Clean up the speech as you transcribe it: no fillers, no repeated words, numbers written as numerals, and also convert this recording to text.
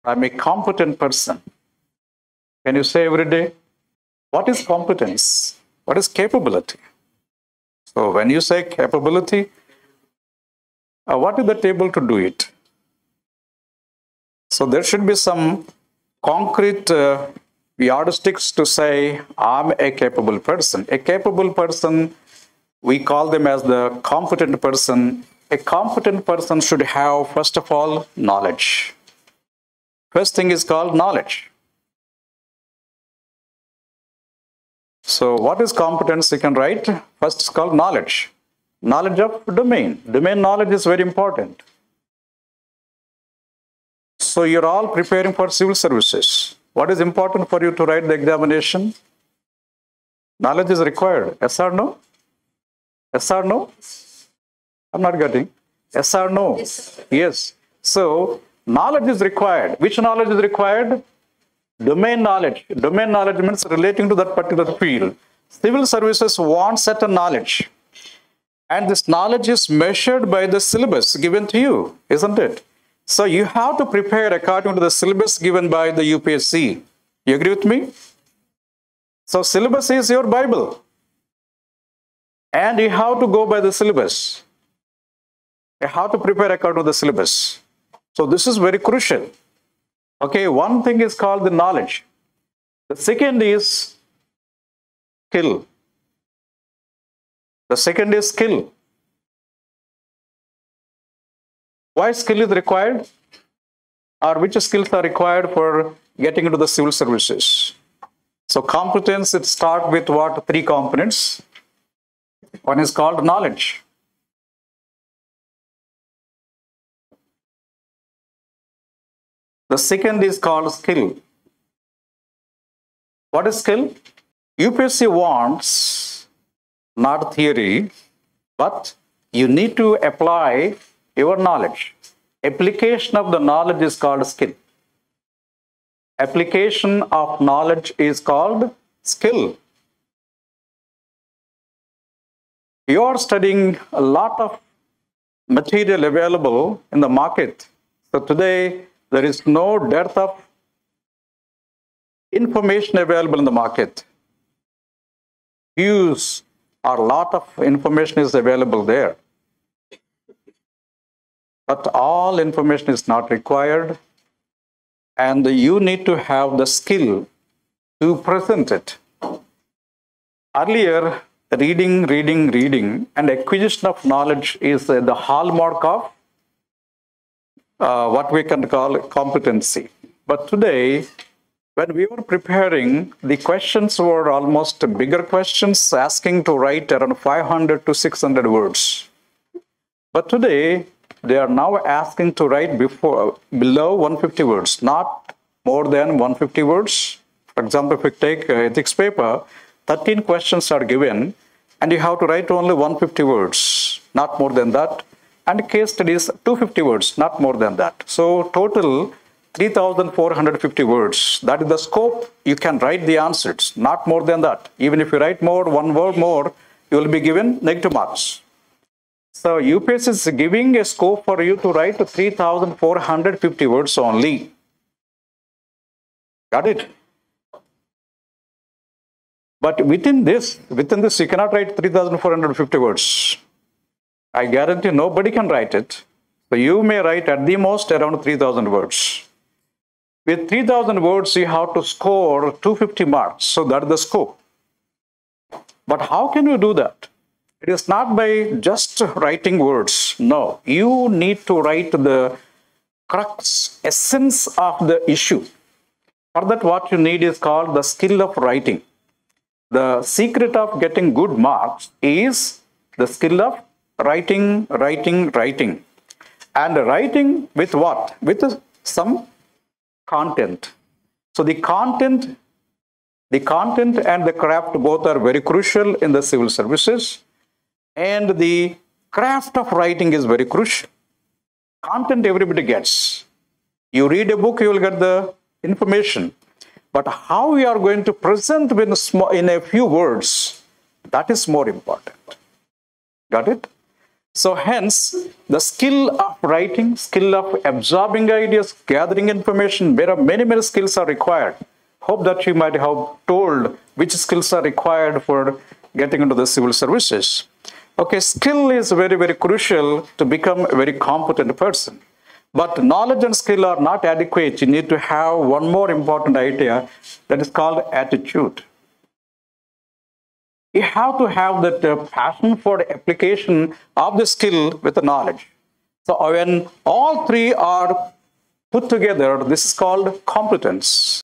I'm a competent person. Can you say every day? What is competence? What is capability? So when you say capability, what is that able to do it? So there should be some concrete yardsticks to say, I'm a capable person. A capable person, we call them as the competent person. A competent person should have, first of all, knowledge. First thing is called knowledge. So what is competence? You can write. First it's called knowledge. Knowledge of domain. Domain knowledge is very important. So you're all preparing for civil services. What is important for you to write the examination? Knowledge is required. Yes or no? Yes or no? I'm not getting. Yes or no? Yes. So knowledge is required. Which knowledge is required? Domain knowledge. Domain knowledge means relating to that particular field. Civil services want certain knowledge. And this knowledge is measured by the syllabus given to you, isn't it? So you have to prepare according to the syllabus given by the UPSC. You agree with me? So syllabus is your Bible. And you have to go by the syllabus. You have to prepare according to the syllabus. So this is very crucial. Okay, one thing is called the knowledge. The second is skill. The second is skill. Why skill is required? Or which skills are required for getting into the civil services? So competence, it starts with what? 3 components. One is called knowledge. The second is called skill. What is skill? UPSC wants not theory, but you need to apply your knowledge. Application of the knowledge is called skill. Application of knowledge is called skill. You are studying a lot of material available in the market. So today, there is no dearth of information available in the market. Huge or lot of information is available there. But all information is not required. And you need to have the skill to present it. Earlier, reading, and acquisition of knowledge is the hallmark of what we can call competency. But today, when we were preparing, the questions were almost bigger questions, asking to write around 500 to 600 words. But today, they are now asking to write below 150 words, not more than 150 words. For example, if we take ethics paper, 13 questions are given, and you have to write only 150 words, not more than that. And case studies, 250 words, not more than that. So total 3,450 words. That is the scope. You can write the answers, not more than that. Even if you write more, 1 word more, you will be given negative marks. So UPS is giving a scope for you to write 3,450 words only. Got it? But within this, you cannot write 3,450 words. I guarantee nobody can write it. So you may write at the most around 3,000 words. With 3,000 words, you have to score 250 marks. So that is the scope. But how can you do that? It is not by just writing words. No, you need to write the crux, essence of the issue. For that, what you need is called the skill of writing. The secret of getting good marks is the skill of writing. And writing with what? With some content. So the content and the craft both are very crucial in the civil services. And the craft of writing is very crucial. Content everybody gets. You read a book, you will get the information. But how we are going to present in a few words, that is more important. Got it? So hence, the skill of writing, skill of absorbing ideas, gathering information, there are many, many skills are required. Hope that you might have told which skills are required for getting into the civil services. Okay, skill is very, very crucial to become a very competent person. But knowledge and skill are not adequate. You need to have one more important idea that is called attitude. You have to have that passion for the application of the skill with the knowledge. So when all three are put together, this is called competence.